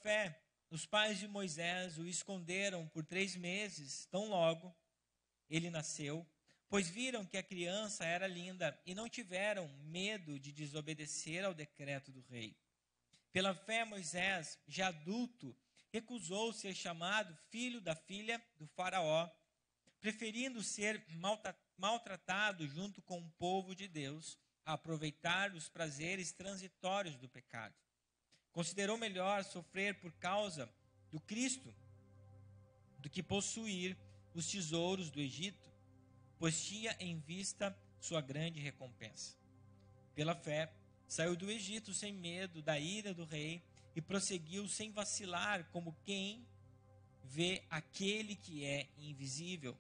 fé, os pais de Moisés o esconderam por 3 meses, tão logo ele nasceu, pois viram que a criança era linda e não tiveram medo de desobedecer ao decreto do rei. Pela fé, Moisés, já adulto, recusou ser chamado filho da filha do faraó, preferindo ser maltratado junto com o povo de Deus, a aproveitar os prazeres transitórios do pecado. Considerou melhor sofrer por causa do Cristo do que possuir os tesouros do Egito, pois tinha em vista sua grande recompensa. Pela fé, saiu do Egito sem medo da ira do rei e prosseguiu sem vacilar, como quem vê aquele que é invisível.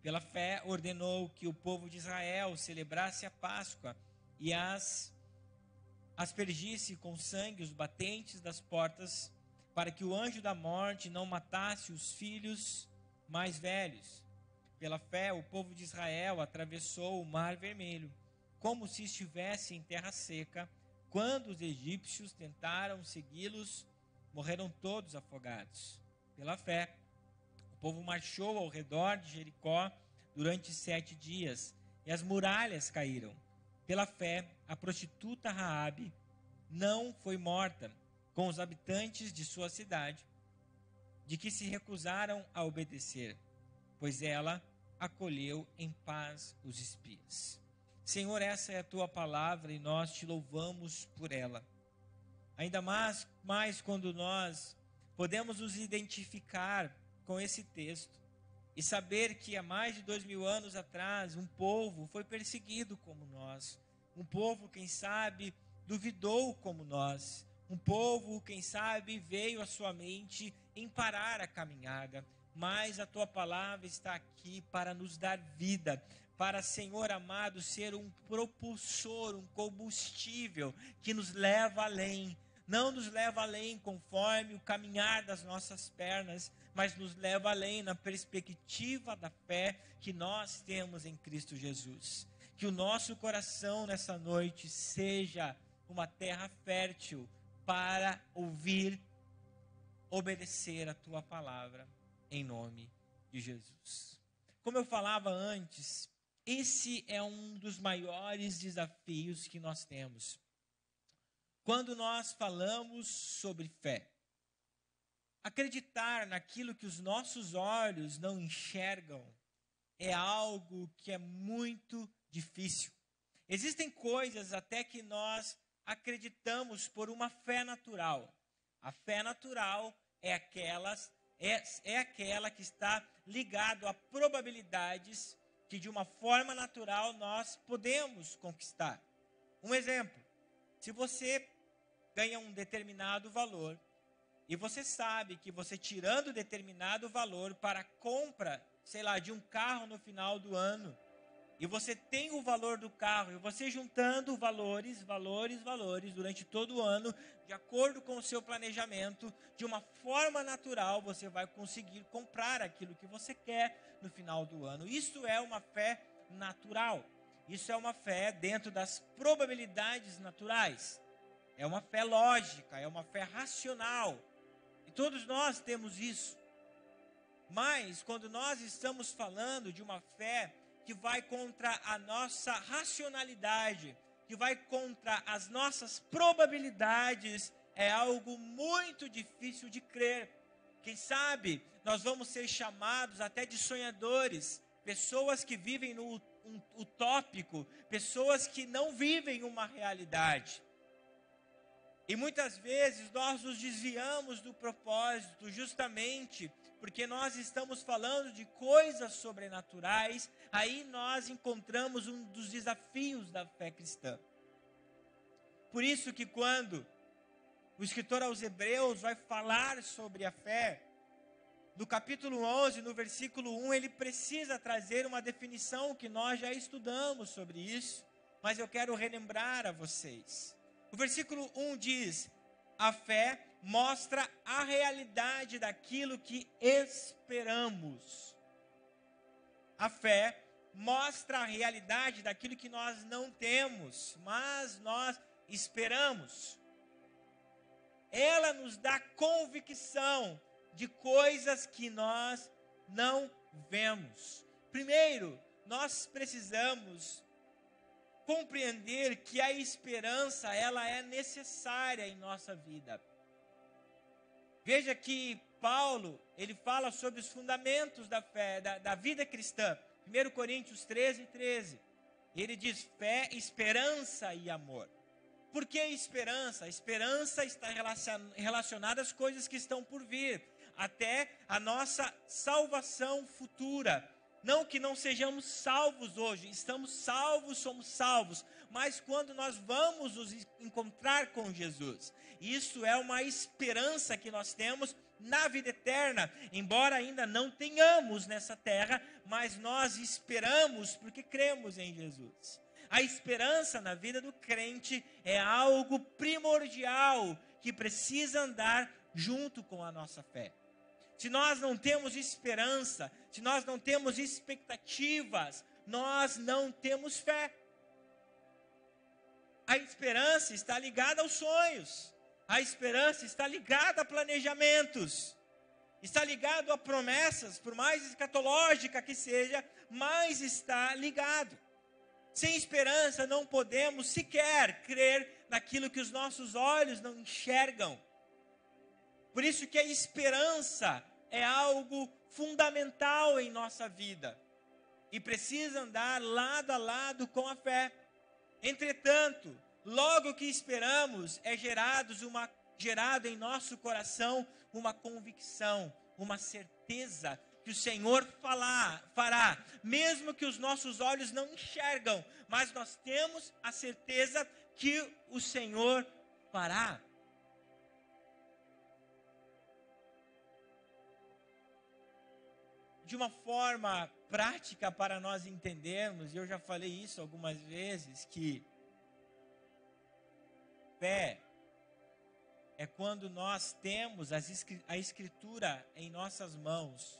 Pela fé, ordenou que o povo de Israel celebrasse a Páscoa e aspergisse com sangue os batentes das portas, para que o anjo da morte não matasse os filhos mais velhos. Pela fé, o povo de Israel atravessou o Mar Vermelho, como se estivesse em terra seca. Quando os egípcios tentaram segui-los, morreram todos afogados. Pela fé, o povo marchou ao redor de Jericó durante 7 dias, e as muralhas caíram. Pela fé, a prostituta Raabe não foi morta com os habitantes de sua cidade, de que se recusaram a obedecer, pois ela acolheu em paz os espias. Senhor, essa é a tua palavra e nós te louvamos por ela. Ainda mais quando nós podemos nos identificar com esse texto e saber que há mais de 2000 anos atrás um povo foi perseguido como nós, um povo, quem sabe, duvidou como nós, um povo, quem sabe, veio à sua mente em parar a caminhada, mas a tua palavra está aqui para nos dar vida, para, Senhor amado, ser um propulsor, um combustível que nos leva além. Não nos leva além conforme o caminhar das nossas pernas, mas nos leva além na perspectiva da fé que nós temos em Cristo Jesus. Que o nosso coração nessa noite seja uma terra fértil para ouvir, obedecer a tua palavra, em nome de Jesus. Como eu falava antes, esse é um dos maiores desafios que nós temos. Quando nós falamos sobre fé, acreditar naquilo que os nossos olhos não enxergam é algo que é muito difícil. Existem coisas até que nós acreditamos por uma fé natural. A fé natural é aquela que está ligada a probabilidades que de uma forma natural nós podemos conquistar. Um exemplo, se você ganha um determinado valor e você sabe que você tirando determinado valor para a compra, sei lá, de um carro no final do ano, e você tem o valor do carro, e você juntando valores durante todo o ano, de acordo com o seu planejamento, de uma forma natural, você vai conseguir comprar aquilo que você quer no final do ano. Isso é uma fé natural. Isso é uma fé dentro das probabilidades naturais. É uma fé lógica, é uma fé racional. E todos nós temos isso. Mas quando nós estamos falando de uma fé que vai contra a nossa racionalidade, que vai contra as nossas probabilidades, é algo muito difícil de crer. Quem sabe nós vamos ser chamados até de sonhadores, pessoas que vivem no utópico, pessoas que não vivem uma realidade. E muitas vezes nós nos desviamos do propósito justamente porque nós estamos falando de coisas sobrenaturais, aí nós encontramos um dos desafios da fé cristã. Por isso que quando o escritor aos Hebreus vai falar sobre a fé, no capítulo 11, no versículo 1, ele precisa trazer uma definição que nós já estudamos sobre isso, mas eu quero relembrar a vocês. O versículo 1 diz: a fé mostra a realidade daquilo que esperamos. A fé mostra a realidade daquilo que nós não temos, mas nós esperamos. ela nos dá convicção de coisas que nós não vemos. Primeiro, nós precisamos compreender que a esperança, ela é necessária em nossa vida. Veja que Paulo, ele fala sobre os fundamentos da fé, da vida cristã. 1 Coríntios 13:13. Ele diz fé, esperança e amor. Por que esperança? A esperança está relacionada às coisas que estão por vir, até a nossa salvação futura. Não que não sejamos salvos hoje, estamos salvos, somos salvos, mas quando nós vamos nos encontrar com Jesus. Isso é uma esperança que nós temos na vida eterna, embora ainda não tenhamos nessa terra, mas nós esperamos porque cremos em Jesus. A esperança na vida do crente é algo primordial que precisa andar junto com a nossa fé. Se nós não temos esperança, se nós não temos expectativas, nós não temos fé. A esperança está ligada aos sonhos. A esperança está ligada a planejamentos. Está ligado a promessas, por mais escatológica que seja, mas está ligado. Sem esperança não podemos sequer crer naquilo que os nossos olhos não enxergam. Por isso que a esperança é algo fundamental em nossa vida e precisa andar lado a lado com a fé. Entretanto, logo que esperamos, é gerado em nosso coração uma convicção, uma certeza que o Senhor fará, mesmo que os nossos olhos não enxergam, mas nós temos a certeza que o Senhor fará. De uma forma prática para nós entendermos, e eu já falei isso algumas vezes, que fé é quando nós temos a Escritura em nossas mãos,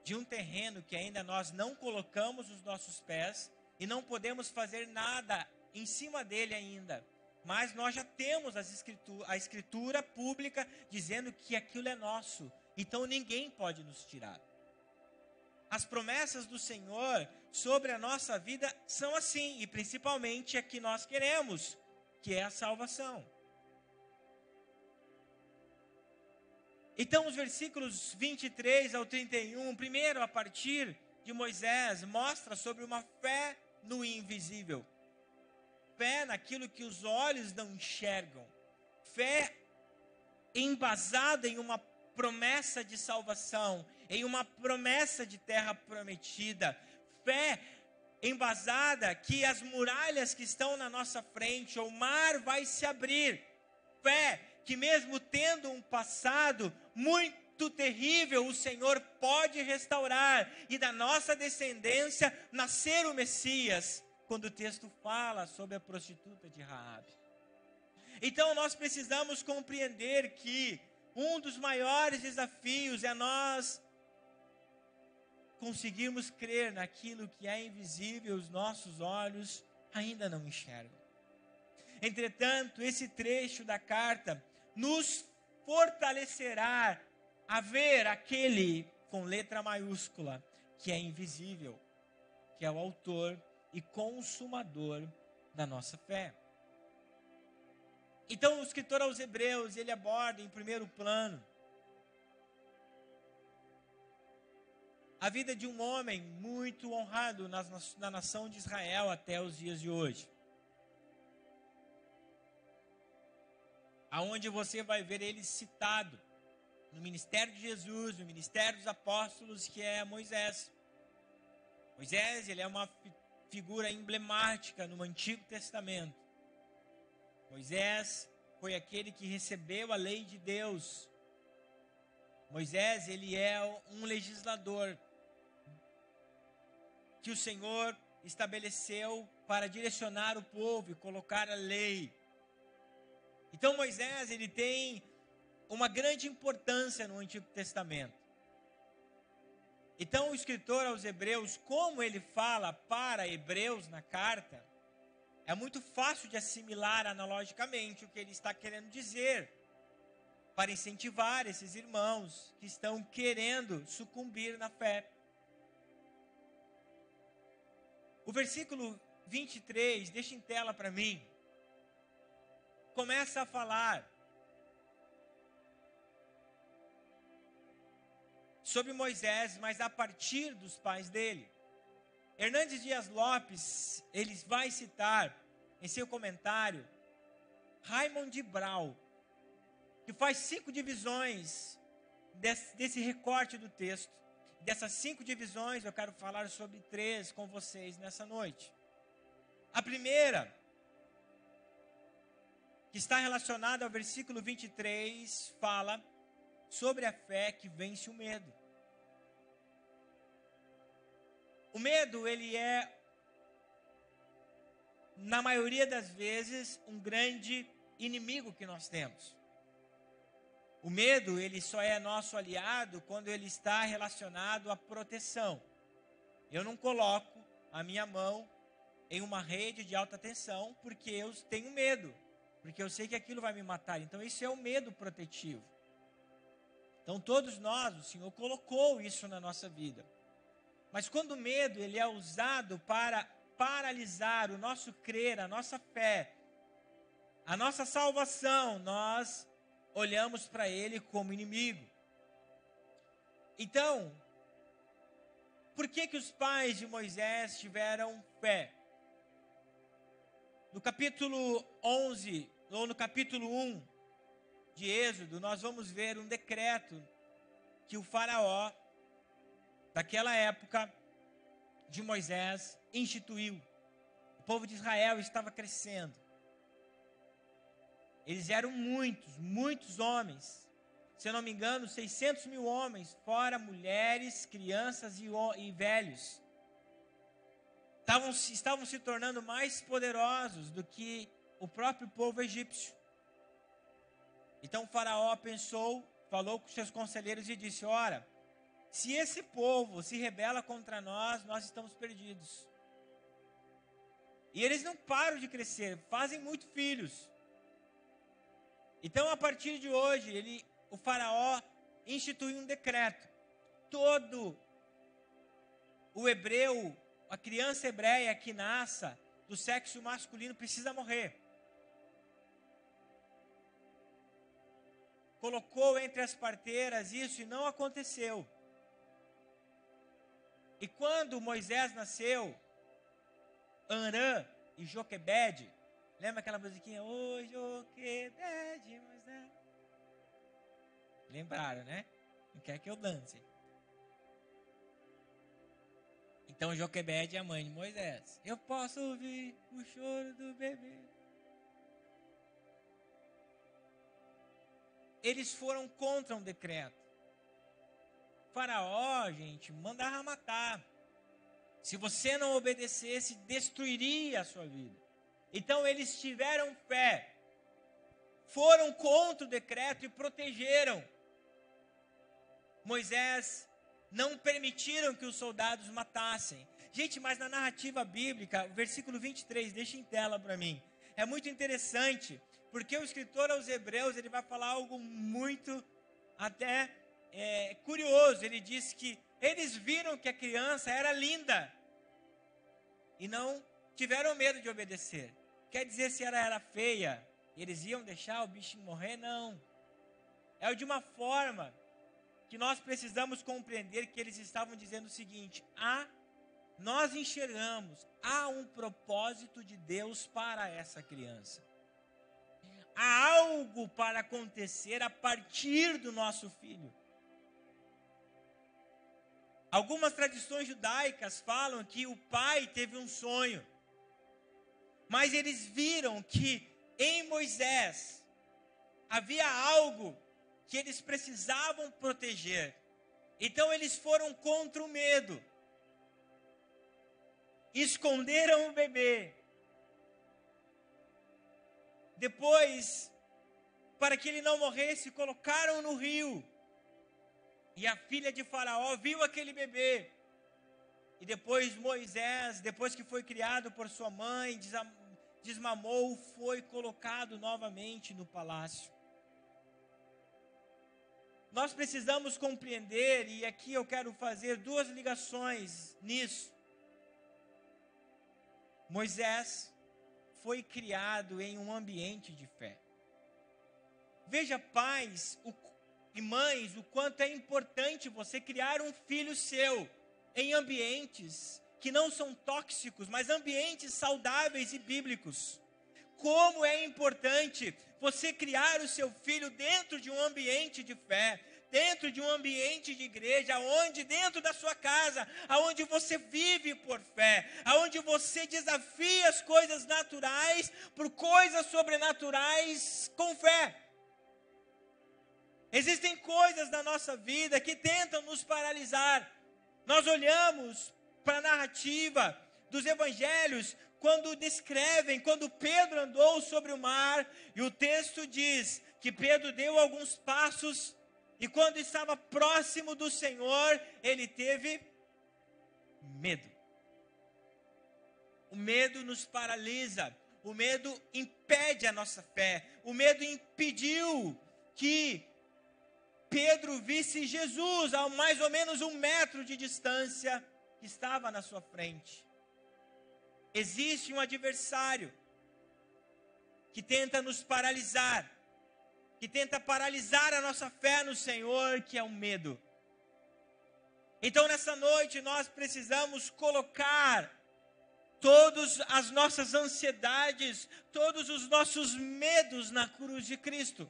de um terreno que ainda nós não colocamos os nossos pés e não podemos fazer nada em cima dele ainda. Mas nós já temos a Escritura pública dizendo que aquilo é nosso. Então ninguém pode nos tirar. As promessas do Senhor sobre a nossa vida são assim, e principalmente a que nós queremos, que é a salvação. Então os versículos 23 ao 31, primeiro a partir de Moisés, mostra sobre uma fé no invisível. Fé naquilo que os olhos não enxergam. Fé embasada em uma promessa de salvação, em uma promessa de terra prometida. Fé embasada que as muralhas que estão na nossa frente, o mar vai se abrir. Fé que mesmo tendo um passado muito terrível, o Senhor pode restaurar e da nossa descendência nascer o Messias, quando o texto fala sobre a prostituta de Raabe. Então nós precisamos compreender que um dos maiores desafios é nós conseguirmos crer naquilo que é invisível, os nossos olhos ainda não enxergam. Entretanto, esse trecho da carta nos fortalecerá a ver aquele com letra maiúscula, que é invisível, que é o autor e consumador da nossa fé. Então, o escritor aos Hebreus, ele aborda em primeiro plano a vida de um homem muito honrado na nação de Israel até os dias de hoje. Aonde você vai ver ele citado no ministério de Jesus, no ministério dos apóstolos, que é Moisés. Moisés, ele é uma figura emblemática no Antigo Testamento. Moisés foi aquele que recebeu a lei de Deus. Moisés, ele é um legislador que o Senhor estabeleceu para direcionar o povo e colocar a lei. Então Moisés, ele tem uma grande importância no Antigo Testamento. Então o escritor aos Hebreus, como ele fala para Hebreus na carta, É muito fácil de assimilar analogicamente o que ele está querendo dizer, para incentivar esses irmãos que estão querendo sucumbir na fé. O versículo 23, deixa em tela para mim, começa a falar sobre Moisés, mas a partir dos pais dele. Hernandes Dias Lopes, ele vai citar em seu comentário Raymond de Brau, que faz 5 divisões desse recorte do texto. Dessas 5 divisões, eu quero falar sobre 3 com vocês nessa noite. A primeira, que está relacionada ao versículo 23, fala sobre a fé que vence o medo. O medo, ele é, na maioria das vezes, um grande inimigo que nós temos. O medo, ele só é nosso aliado quando ele está relacionado à proteção. Eu não coloco a minha mão em uma rede de alta tensão porque eu tenho medo, porque eu sei que aquilo vai me matar. Então, isso é o medo protetivo. Então, todos nós, o Senhor colocou isso na nossa vida. Mas quando o medo ele é usado para paralisar o nosso crer, a nossa fé, a nossa salvação, nós olhamos para ele como inimigo. Então, por que os pais de Moisés tiveram fé? No capítulo 11, ou no capítulo 1 de Êxodo, nós vamos ver um decreto que o faraó, daquela época de Moisés, instituiu. O povo de Israel estava crescendo. Eles eram muitos homens. Se eu não me engano, 600 mil homens, fora mulheres, crianças e velhos. Estavam se tornando mais poderosos do que o próprio povo egípcio. Então o faraó falou com seus conselheiros e disse: ora, se esse povo se rebela contra nós, nós estamos perdidos. E eles não param de crescer, fazem muitos filhos. Então, a partir de hoje, o faraó instituiu um decreto. Todo o hebreu, a criança hebreia que nasça do sexo masculino precisa morrer. Colocou entre as parteiras isso e não aconteceu. E quando Moisés nasceu, Arã e Joquebede, lembra aquela musiquinha? Ô Joquebede, Moisés. Lembraram, né? Não quer que eu dance. Então Joquebede é a mãe de Moisés. Eu posso ouvir o choro do bebê. Eles foram contra um decreto. O faraó, gente, mandava matar. Se você não obedecesse, destruiria a sua vida. Então eles tiveram fé, foram contra o decreto e protegeram Moisés, não permitiram que os soldados matassem. Gente, mas na narrativa bíblica, o versículo 23, deixa em tela para mim, é muito interessante, porque o escritor aos Hebreus, ele vai falar algo muito até curioso. Ele diz que eles viram que a criança era linda e não tiveram medo de obedecer. Quer dizer, se ela era feia, eles iam deixar o bichinho morrer? Não. É de uma forma que nós precisamos compreender que eles estavam dizendo o seguinte: nós enxergamos, há um propósito de Deus para essa criança. Há algo para acontecer a partir do nosso filho. Algumas tradições judaicas falam que o pai teve um sonho, mas eles viram que em Moisés havia algo que eles precisavam proteger. Então eles foram contra o medo. Esconderam o bebê. Depois, para que ele não morresse, colocaram no rio. E a filha de Faraó viu aquele bebê. E depois Moisés, depois que foi criado por sua mãe, desmamou foi colocado novamente no palácio. Nós precisamos compreender, e aqui eu quero fazer duas ligações nisso. Moisés foi criado em um ambiente de fé. Veja, pais e mães, o quanto é importante você criar um filho seu em ambientes que não são tóxicos, mas ambientes saudáveis e bíblicos. Como é importante você criar o seu filho dentro de um ambiente de fé, dentro de um ambiente de igreja, onde dentro da sua casa, aonde você vive por fé, aonde você desafia as coisas naturais por coisas sobrenaturais com fé. Existem coisas na nossa vida que tentam nos paralisar. Nós olhamos para a narrativa dos evangelhos, quando descrevem, quando Pedro andou sobre o mar, e o texto diz que Pedro deu alguns passos, e quando estava próximo do Senhor, ele teve medo. O medo nos paralisa, o medo impede a nossa fé, o medo impediu que Pedro visse Jesus a mais ou menos 1 metro de distância, que estava na sua frente. Existe um adversário que tenta nos paralisar, que tenta paralisar a nossa fé no Senhor, que é o medo. Então nessa noite nós precisamos colocar todas as nossas ansiedades, todos os nossos medos na cruz de Cristo.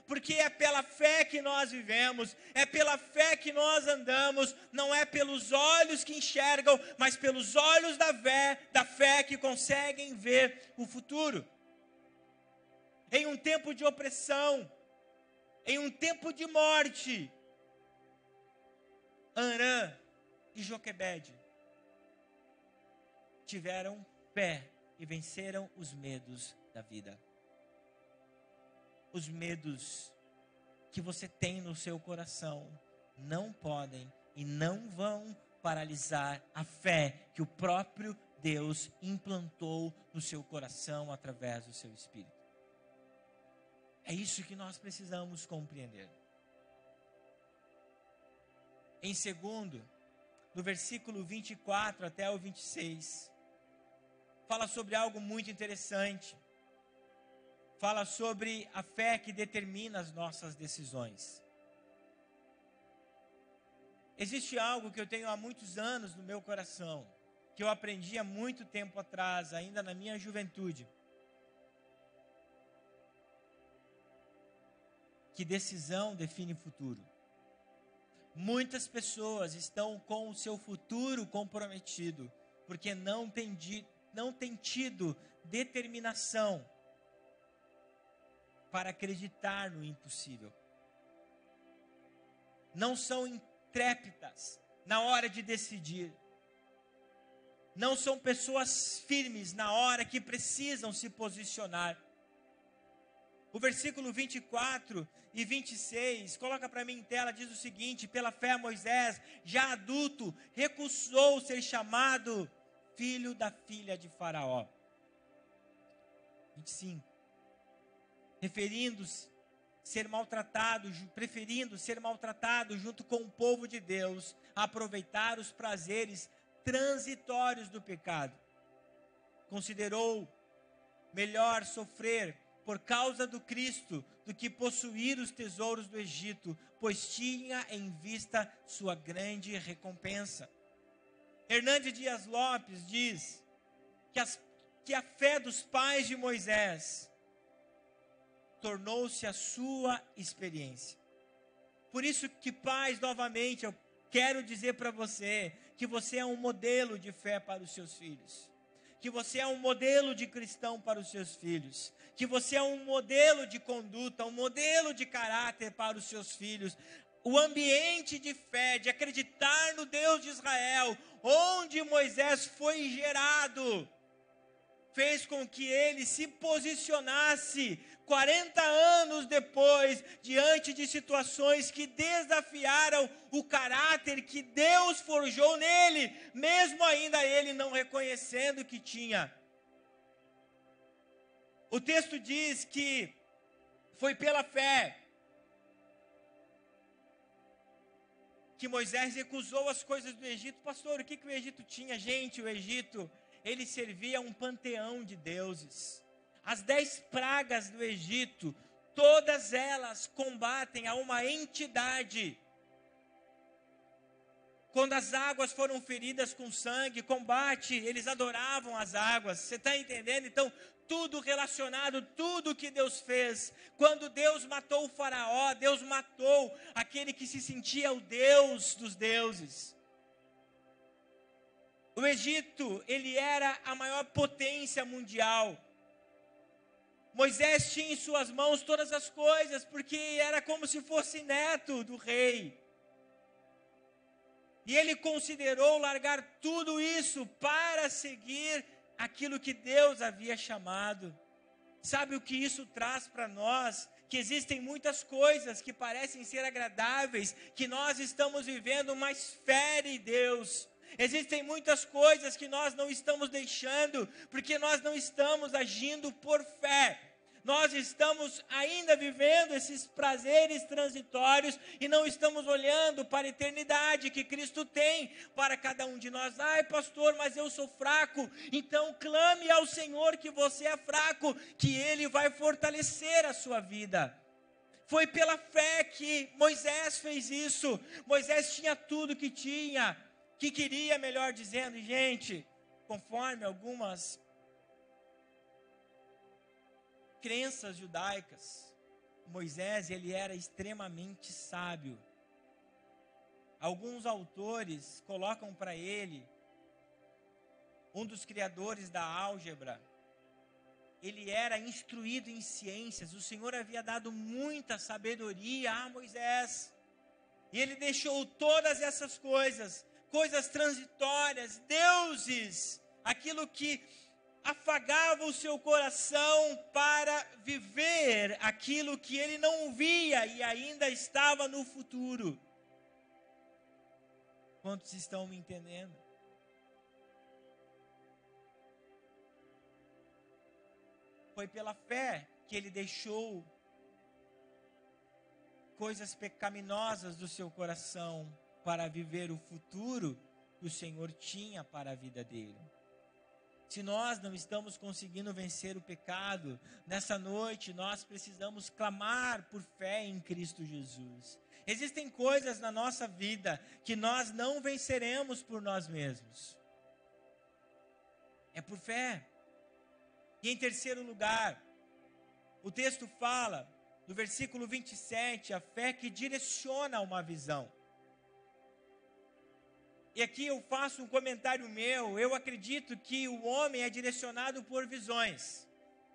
Porque é pela fé que nós vivemos, é pela fé que nós andamos, não é pelos olhos que enxergam, mas pelos olhos da fé que conseguem ver o futuro. Em um tempo de opressão, em um tempo de morte, Arã e Joquebede tiveram fé e venceram os medos da vida. Os medos que você tem no seu coração não podem e não vão paralisar a fé que o próprio Deus implantou no seu coração através do seu Espírito. É isso que nós precisamos compreender. Em segundo, no versículo 24 até o 26, fala sobre algo muito interessante. Fala sobre a fé que determina as nossas decisões. Existe algo que eu tenho há muitos anos no meu coração, que eu aprendi há muito tempo atrás, ainda na minha juventude. Que decisão define futuro. Muitas pessoas estão com o seu futuro comprometido, porque não têm tido determinação para acreditar no impossível. Não são intrépidas na hora de decidir. Não são pessoas firmes na hora que precisam se posicionar. O versículo 24 e 26, coloca para mim em tela, diz o seguinte: pela fé Moisés, já adulto, recusou ser chamado filho da filha de Faraó. 25. Preferindo ser maltratado junto com o povo de Deus, aproveitar os prazeres transitórios do pecado. Considerou melhor sofrer por causa do Cristo do que possuir os tesouros do Egito, pois tinha em vista sua grande recompensa. Hernandes Dias Lopes diz que a fé dos pais de Moisés tornou-se a sua experiência. Por isso que, pais, novamente, eu quero dizer para você que você é um modelo de fé para os seus filhos. Que você é um modelo de cristão para os seus filhos. Que você é um modelo de conduta, um modelo de caráter para os seus filhos. O ambiente de fé, de acreditar no Deus de Israel, onde Moisés foi gerado, fez com que ele se posicionasse 40 anos depois, diante de situações que desafiaram o caráter que Deus forjou nele, mesmo ainda ele não reconhecendo que tinha O texto diz que foi pela fé que Moisés recusou as coisas do Egito. Pastor, o que o Egito tinha? Gente, o Egito, ele servia a um panteão de deuses. As 10 pragas do Egito, todas elas combatem a uma entidade. Quando as águas foram feridas com sangue, combate, eles adoravam as águas. Você está entendendo? Então, tudo relacionado, tudo que Deus fez. Quando Deus matou o faraó, Deus matou aquele que se sentia o Deus dos deuses. O Egito, ele era a maior potência mundial. Moisés tinha em suas mãos todas as coisas, porque era como se fosse neto do rei. E ele considerou largar tudo isso para seguir aquilo que Deus havia chamado. Sabe o que isso traz para nós? Que existem muitas coisas que parecem ser agradáveis, que nós estamos vivendo, mas fere Deus. Existem muitas coisas que nós não estamos deixando, porque nós não estamos agindo por fé. Nós estamos ainda vivendo esses prazeres transitórios e não estamos olhando para a eternidade que Cristo tem para cada um de nós. Ai, pastor, mas eu sou fraco. Então clame ao Senhor que você é fraco, que Ele vai fortalecer a sua vida. Foi pela fé que Moisés fez isso. Moisés tinha tudo que tinha, que queria, melhor dizendo. E, gente, conforme algumas crenças judaicas, Moisés, ele era extremamente sábio. Alguns autores colocam para ele, um dos criadores da álgebra, ele era instruído em ciências, o Senhor havia dado muita sabedoria a Moisés, e ele deixou todas essas coisas transitórias, deuses, aquilo que afagava o seu coração para viver aquilo que ele não via e ainda estava no futuro. Quantos estão me entendendo? Foi pela fé que ele deixou coisas pecaminosas do seu coração para viver o futuro que o Senhor tinha para a vida dele. Se nós não estamos conseguindo vencer o pecado, nessa noite nós precisamos clamar por fé em Cristo Jesus. Existem coisas na nossa vida que nós não venceremos por nós mesmos. É por fé. E em terceiro lugar, o texto fala, no versículo 27, a fé que direciona uma visão. E aqui eu faço um comentário meu, eu acredito que o homem é direcionado por visões.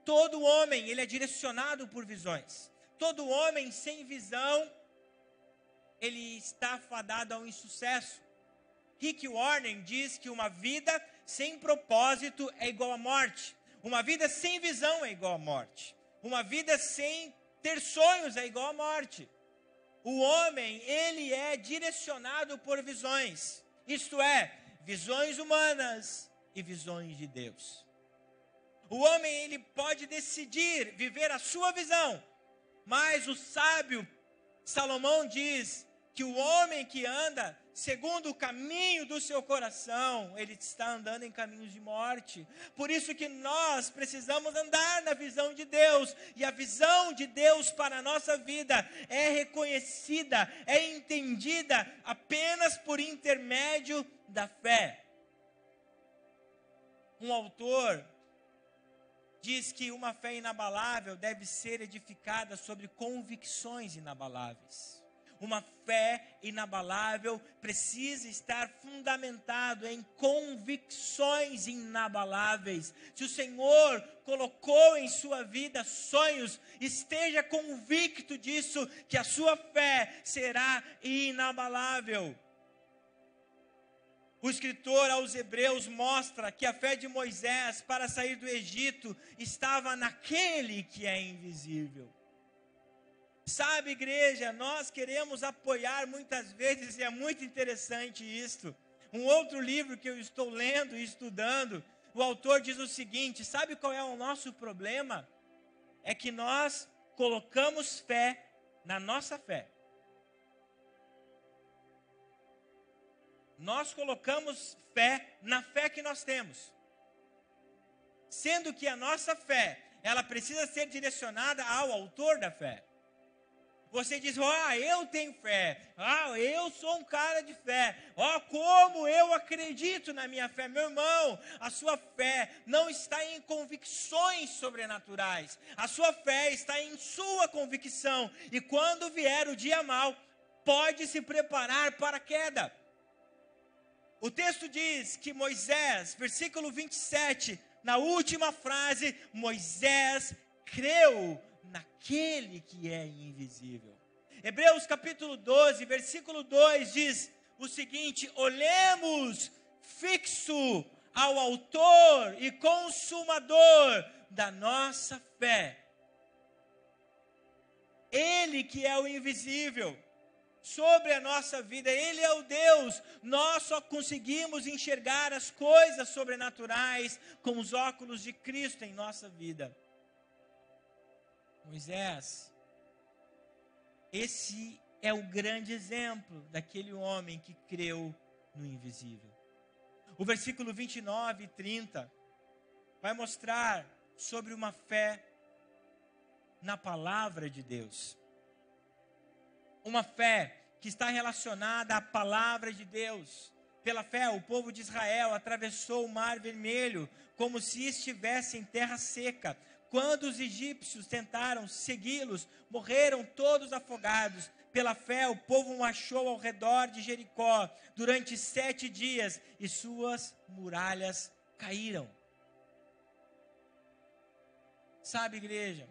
Todo homem, ele é direcionado por visões. Todo homem sem visão, ele está fadado ao insucesso. Rick Warren diz que uma vida sem propósito é igual à morte. Uma vida sem visão é igual à morte. Uma vida sem ter sonhos é igual à morte. O homem, ele é direcionado por visões. Isto é, visões humanas e visões de Deus. O homem, ele pode decidir viver a sua visão, mas o sábio Salomão diz que o homem que anda segundo o caminho do seu coração, ele está andando em caminhos de morte. Por isso que nós precisamos andar na visão de Deus, e a visão de Deus para a nossa vida é reconhecida, é entendida apenas por intermédio da fé. Um autor diz que uma fé inabalável deve ser edificada sobre convicções inabaláveis. Uma fé inabalável precisa estar fundamentado em convicções inabaláveis. Se o Senhor colocou em sua vida sonhos, esteja convicto disso, que a sua fé será inabalável. O escritor aos Hebreus mostra que a fé de Moisés para sair do Egito estava naquele que é invisível. Sabe, igreja, nós queremos apoiar muitas vezes, e é muito interessante isto. Um outro livro que eu estou lendo e estudando, o autor diz o seguinte: sabe qual é o nosso problema? é que nós colocamos fé na nossa fé. Nós colocamos fé na fé que nós temos. Sendo que a nossa fé, ela precisa ser direcionada ao autor da fé. Você diz, eu tenho fé. Eu sou um cara de fé. Como eu acredito na minha fé. Meu irmão, a sua fé não está em convicções sobrenaturais. A sua fé está em sua convicção. E quando vier o dia mau, pode se preparar para a queda. O texto diz que Moisés, versículo 27, na última frase, Moisés creu naquele que é invisível. Hebreus capítulo 12, versículo 2 diz o seguinte: olhemos fixo ao autor e consumador da nossa fé. Ele que é o invisível sobre a nossa vida, Ele é o Deus. Nós só conseguimos enxergar as coisas sobrenaturais com os óculos de Cristo em nossa vida. Moisés, esse é o grande exemplo daquele homem que creu no invisível. O versículo 29 e 30 vai mostrar sobre uma fé na palavra de Deus. Uma fé que está relacionada à palavra de Deus. Pela fé, o povo de Israel atravessou o Mar Vermelho como se estivesse em terra seca. Quando os egípcios tentaram segui-los, morreram todos afogados. Pela fé, o povo marchou ao redor de Jericó durante 7 dias e suas muralhas caíram. Sabe, igreja,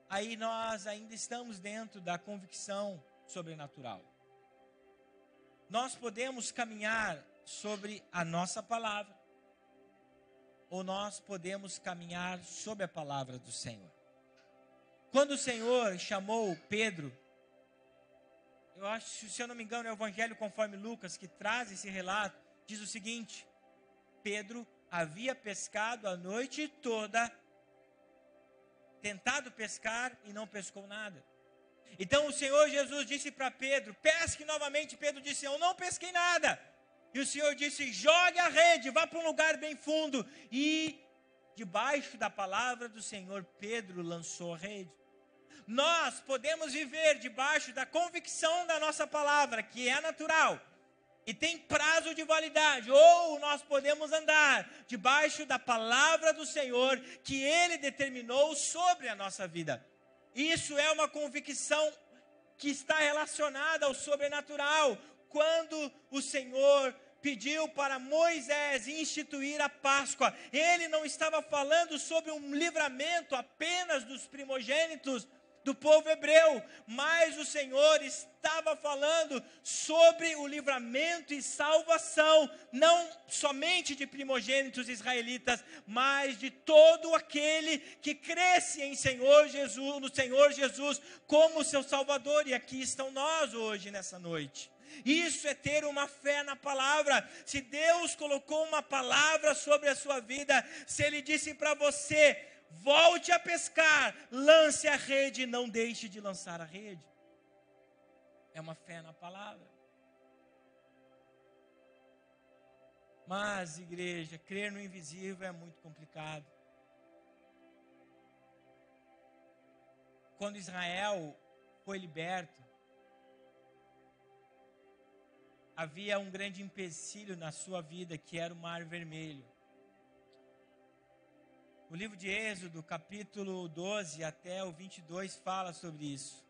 aí nós ainda estamos dentro da convicção sobrenatural. Nós podemos caminhar sobre a nossa palavra, ou nós podemos caminhar sobre a palavra do Senhor. Quando o Senhor chamou Pedro, eu acho, se eu não me engano, é o Evangelho conforme Lucas, que traz esse relato, diz o seguinte: Pedro havia pescado a noite toda, tentado pescar e não pescou nada. Então o Senhor Jesus disse para Pedro, pesque novamente. Pedro disse, eu não pesquei nada. E o Senhor disse, jogue a rede, vá para um lugar bem fundo. E debaixo da palavra do Senhor, Pedro lançou a rede. Nós podemos viver debaixo da convicção da nossa palavra, que é natural e tem prazo de validade, ou nós podemos andar debaixo da palavra do Senhor que Ele determinou sobre a nossa vida. Isso é uma convicção que está relacionada ao sobrenatural. Quando o Senhor pediu para Moisés instituir a Páscoa, Ele não estava falando sobre um livramento apenas dos primogênitos do povo hebreu, mas o Senhor estava falando sobre o livramento e salvação, não somente de primogênitos israelitas, mas de todo aquele que cresce em Senhor Jesus, no Senhor Jesus como seu Salvador. E aqui estão nós hoje nessa noite. Isso é ter uma fé na palavra. Se Deus colocou uma palavra sobre a sua vida, se Ele disse para você, volte a pescar, lance a rede, não deixe de lançar a rede. É uma fé na palavra. Mas, igreja, crer no invisível é muito complicado. Quando Israel foi liberto, havia um grande empecilho na sua vida, que era o Mar Vermelho. O livro de Êxodo, capítulo 12 até o 22, fala sobre isso.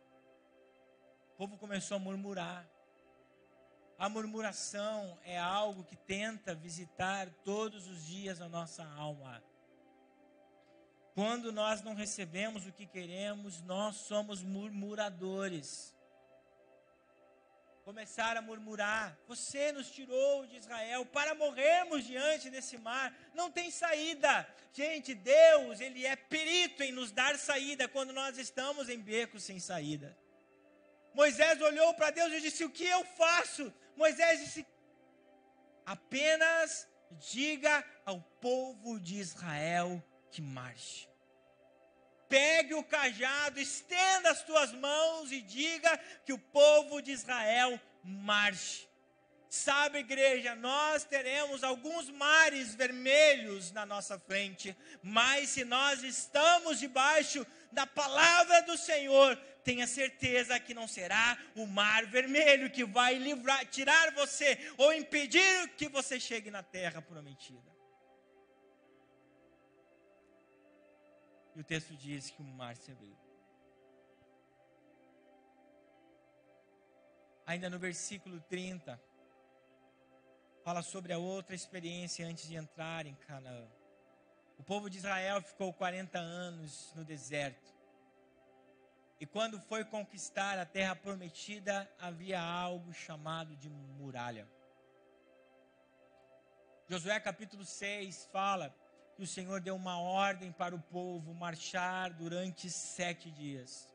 O povo começou a murmurar. A murmuração é algo que tenta visitar todos os dias a nossa alma. Quando nós não recebemos o que queremos, nós somos murmuradores. Começaram a murmurar, você nos tirou de Israel para morrermos diante desse mar, não tem saída. Gente, Deus, Ele é perito em nos dar saída quando nós estamos em becos sem saída. Moisés olhou para Deus e disse, o que eu faço? Moisés disse, apenas diga ao povo de Israel que marche. pegue o cajado, estenda as tuas mãos e diga que o povo de Israel marche. Sabe, igreja, nós teremos alguns mares vermelhos na nossa frente, mas se nós estamos debaixo da palavra do Senhor, tenha certeza que não será o mar vermelho que vai livrar, tirar você ou impedir que você chegue na terra prometida. E o texto diz que o mar se abriu. Ainda no versículo 30, fala sobre a outra experiência antes de entrar em Canaã. O povo de Israel ficou 40 anos no deserto. E quando foi conquistar a terra prometida, havia algo chamado de muralha. Josué capítulo 6 fala que o Senhor deu uma ordem para o povo marchar durante 7 dias.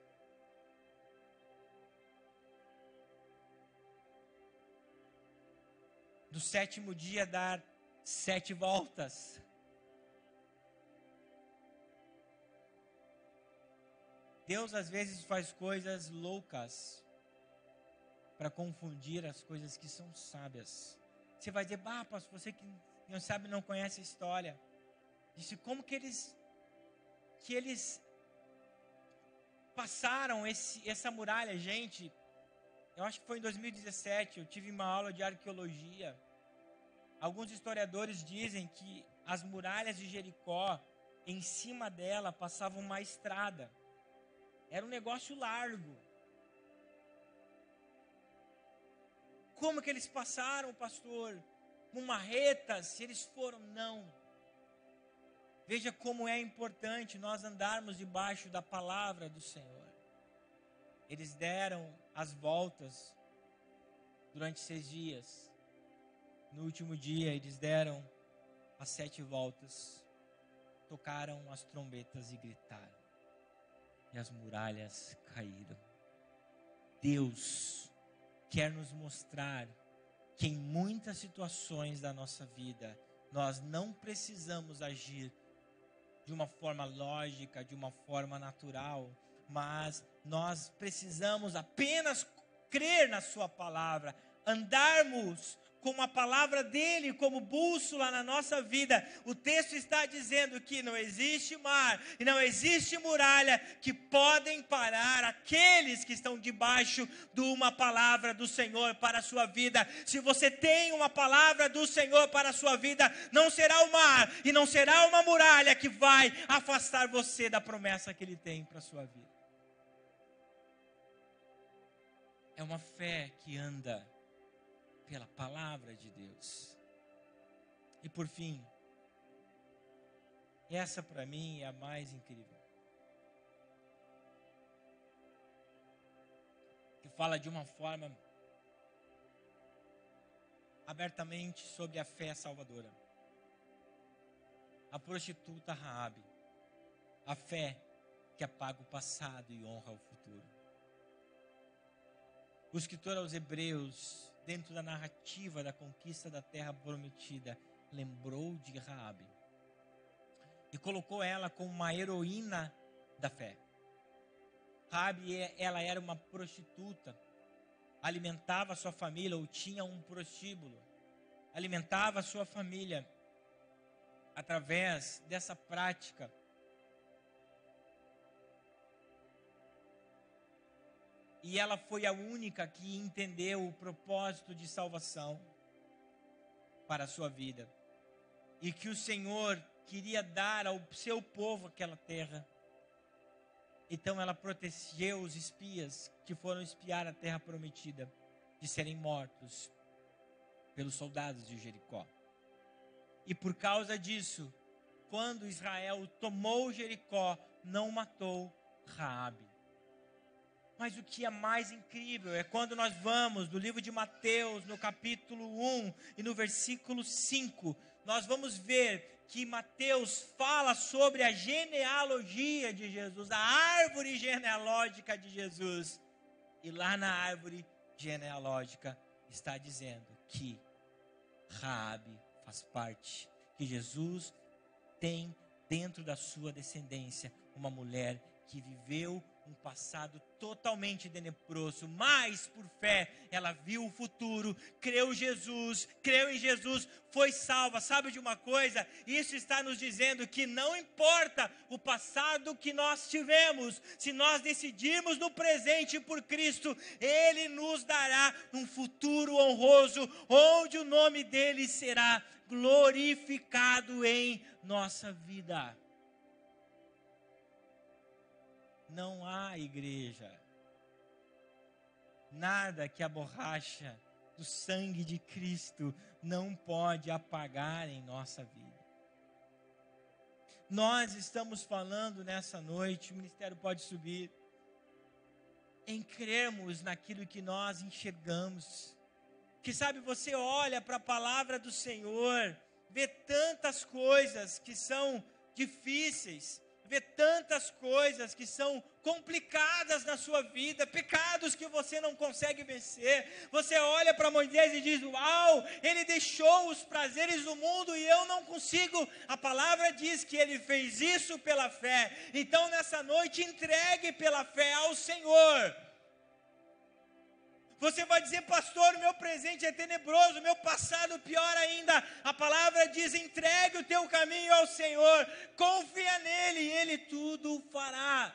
Do 7º dia dar 7 voltas. Deus às vezes faz coisas loucas para confundir as coisas que são sábias. Você vai dizer, pastor, você que não sabe, não conhece a história. Disse, como que eles passaram essa muralha, gente? Eu acho que foi em 2017, eu tive uma aula de arqueologia. Alguns historiadores dizem que as muralhas de Jericó, em cima dela, passava uma estrada. Era um negócio largo. Como que eles passaram, pastor? Com marretas, se eles foram, não. Veja como é importante nós andarmos debaixo da palavra do Senhor. Eles deram as voltas durante 6 dias. No último dia, eles deram as 7 voltas. Tocaram as trombetas e gritaram. E as muralhas caíram. Deus quer nos mostrar que em muitas situações da nossa vida, nós não precisamos agir de uma forma lógica, de uma forma natural, mas nós precisamos apenas crer na sua palavra, andarmos com a palavra dele como bússola na nossa vida. O texto está dizendo que não existe mar e não existe muralha que podem parar aqueles que estão debaixo de uma palavra do Senhor para a sua vida. Se você tem uma palavra do Senhor para a sua vida, não será o mar e não será uma muralha que vai afastar você da promessa que ele tem para a sua vida. É uma fé que anda pela palavra de Deus. E por fim, essa para mim é a mais incrível. Que fala de uma forma abertamente sobre a fé salvadora. A prostituta Raabe. A fé que apaga o passado e honra o futuro. O escritor aos Hebreus, dentro da narrativa da conquista da terra prometida, lembrou de Raabe e colocou ela como uma heroína da fé. Raabe, ela era uma prostituta, alimentava a sua família, ou tinha um prostíbulo, alimentava a sua família através dessa prática. E ela foi a única que entendeu o propósito de salvação para a sua vida. E que o Senhor queria dar ao seu povo aquela terra. Então ela protegeu os espias que foram espiar a terra prometida de serem mortos pelos soldados de Jericó. E por causa disso, quando Israel tomou Jericó, não matou Raabe. Mas o que é mais incrível é quando nós vamos no livro de Mateus, no capítulo 1 e no versículo 5, nós vamos ver que Mateus fala sobre a genealogia de Jesus, a árvore genealógica de Jesus. E lá na árvore genealógica está dizendo que Raabe faz parte, que Jesus tem dentro da sua descendência uma mulher que viveu um passado totalmente tenebroso, mas por fé ela viu o futuro, creu em Jesus, foi salva. Sabe de uma coisa? Isso está nos dizendo que não importa o passado que nós tivemos, se nós decidirmos no presente por Cristo, Ele nos dará um futuro honroso, onde o nome dele será glorificado em nossa vida. Não há, igreja, nada que a borracha do sangue de Cristo não pode apagar em nossa vida. Nós estamos falando nessa noite, o ministério pode subir, em crermos naquilo que nós enxergamos. Que sabe, você olha para a palavra do Senhor, vê tantas coisas que são difíceis, vê tantas coisas que são complicadas na sua vida, pecados que você não consegue vencer. Você olha para Moisés e diz: uau, ele deixou os prazeres do mundo e eu não consigo. A palavra diz que ele fez isso pela fé. Então nessa noite entregue pela fé ao Senhor. Você vai dizer: pastor, o meu presente é tenebroso, o meu passado pior ainda. A palavra diz: entregue o teu caminho ao Senhor, confia nele e ele tudo fará.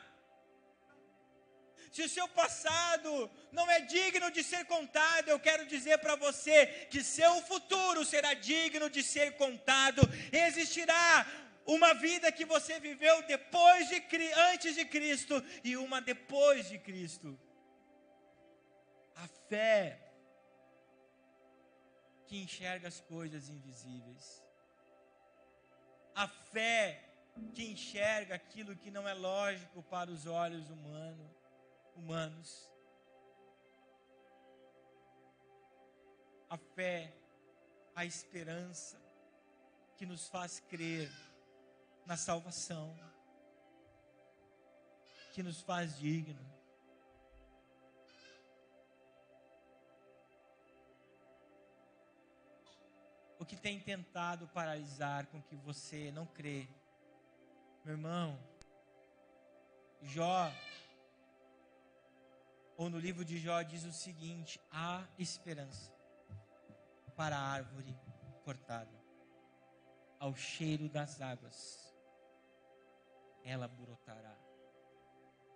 Se o seu passado não é digno de ser contado, eu quero dizer para você que seu futuro será digno de ser contado. Existirá uma vida que você viveu antes de Cristo e uma depois de Cristo. A fé que enxerga as coisas invisíveis. A fé que enxerga aquilo que não é lógico para os olhos humanos. A fé, a esperança que nos faz crer na salvação, que nos faz digno. O que tem tentado paralisar com que você não crê? Meu irmão, Jó, ou no livro de Jó diz o seguinte: há esperança para a árvore cortada, ao cheiro das águas ela brotará.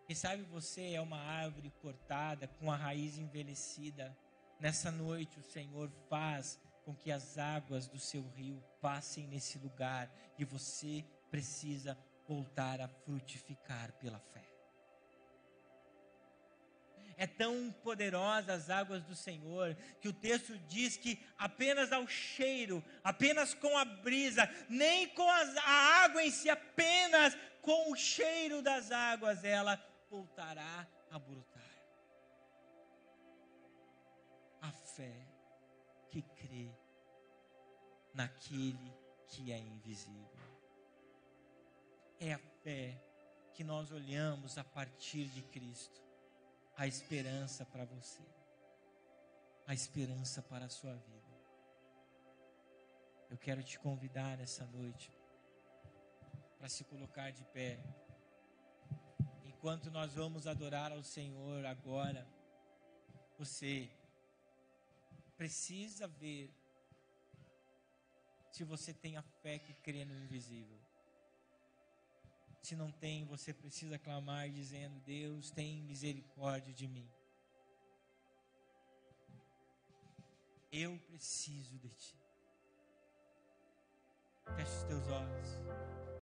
Quem sabe você é uma árvore cortada, com a raiz envelhecida. Nessa noite o Senhor faz com que as águas do seu rio passem nesse lugar, e você precisa voltar a frutificar pela fé. É tão poderosa as águas do Senhor, que o texto diz que apenas ao cheiro, apenas com a brisa, nem com a água em si, apenas com o cheiro das águas, ela voltará a brotar. A fé que crê naquele que é invisível. É a fé que nós olhamos a partir de Cristo. A esperança para você. A esperança para a sua vida. Eu quero te convidar nessa noite para se colocar de pé. Enquanto nós vamos adorar ao Senhor agora, você precisa ver se você tem a fé que crê no invisível. Se não tem, você precisa clamar dizendo: Deus, tem misericórdia de mim. Eu preciso de ti. Feche os teus olhos.